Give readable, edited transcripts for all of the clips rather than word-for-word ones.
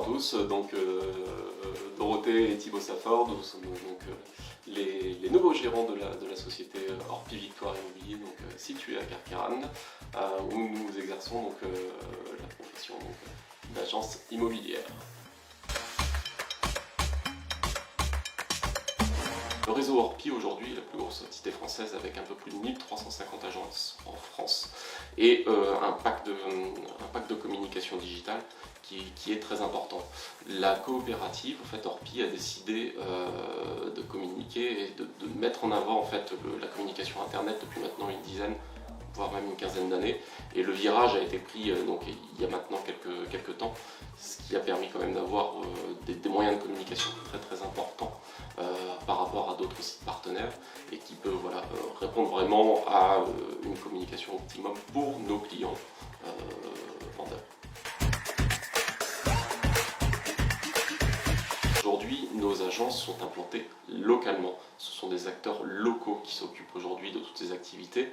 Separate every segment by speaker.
Speaker 1: à tous, donc Dorothée et Thibaut Safford, nous sommes donc les nouveaux gérants de la société Orpi Victoire Immobilier, donc située à Carqueiranne, où nous exerçons donc la profession d'agence immobilière. Le réseau Orpi aujourd'hui est la plus grosse entité française avec un peu plus de 1350 agences en France et un pack de communication digitale qui est très important. La coopérative, en fait, Orpi a décidé de communiquer et de mettre en avant en fait, la communication internet depuis maintenant une dizaine, voire même une quinzaine d'années. Et le virage a été pris donc, il y a maintenant quelques temps, ce qui a permis quand même d'avoir des moyens de communication très importants par rapport à d'autres sites partenaires et qui peut voilà, répondre vraiment à une communication optimum pour nos clients vendeurs. Aujourd'hui, nos agences sont implantées localement. Ce sont des acteurs locaux qui s'occupent aujourd'hui de toutes ces activités.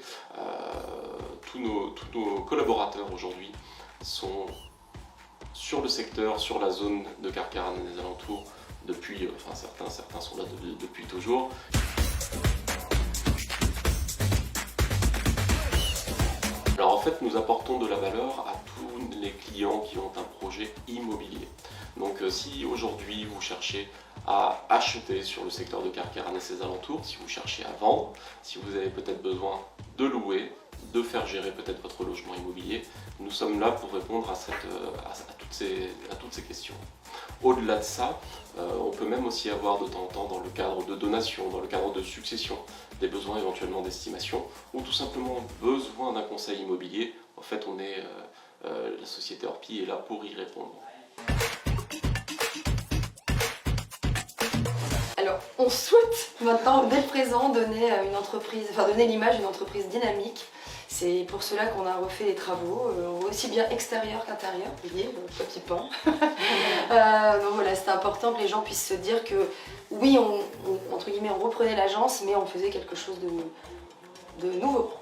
Speaker 1: Tous nos collaborateurs aujourd'hui sont sur le secteur, sur la zone de Carqueiranne et des alentours depuis, enfin certains sont là depuis toujours. Alors en fait, nous apportons de la valeur à tous les clients qui ont un projet immobilier. Donc si aujourd'hui vous cherchez à acheter sur le secteur de Carqueiranne et ses alentours, si vous cherchez à vendre, si vous avez peut-être besoin de louer, de faire gérer peut-être votre logement immobilier, nous sommes là pour répondre à toutes ces questions. Au-delà de ça, on peut même aussi avoir de temps en temps dans le cadre de donations, dans le cadre de succession, des besoins éventuellement d'estimation ou tout simplement besoin d'un conseil immobilier. En fait, la société Orpi est là pour y répondre.
Speaker 2: Alors, on souhaite maintenant, dès le présent, donner l'image d'une entreprise dynamique. C'est pour cela qu'on a refait les travaux, aussi bien extérieur qu'intérieur, vous voyez, le petit pan. Donc voilà, c'était important que les gens puissent se dire que oui, entre guillemets, on reprenait l'agence, mais on faisait quelque chose de nouveau.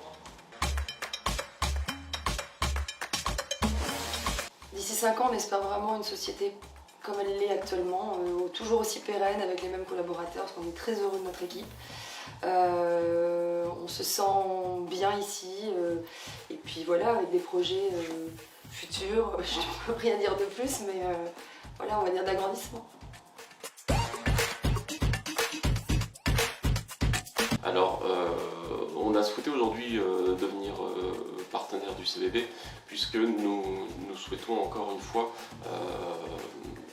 Speaker 2: D'ici 5 ans, on espère vraiment une société comme elle l'est actuellement, toujours aussi pérenne avec les mêmes collaborateurs, parce qu'on est très heureux de notre équipe. On se sent bien ici, et puis voilà, avec des projets futurs, je ne peux rien dire de plus, mais voilà, on va dire d'agrandissement.
Speaker 1: Alors, on a souhaité aujourd'hui devenir partenaire du CVB, puisque nous souhaitons encore une fois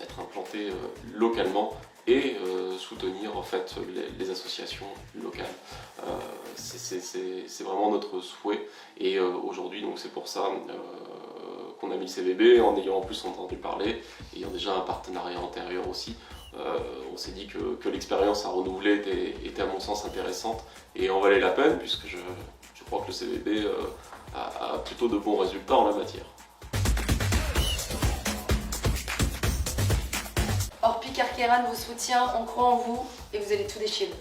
Speaker 1: être implantés localement et soutenir en fait les associations locales. C'est vraiment notre souhait et aujourd'hui donc c'est pour ça qu'on a mis le CVB en ayant en plus entendu parler, ayant déjà un partenariat antérieur aussi. On s'est dit que l'expérience à renouveler était à mon sens intéressante et en valait la peine puisque je crois que le CVB a plutôt de bons résultats en la matière.
Speaker 2: Orpi Carqueiranne vous soutient, on croit en vous et vous allez tout déchirer.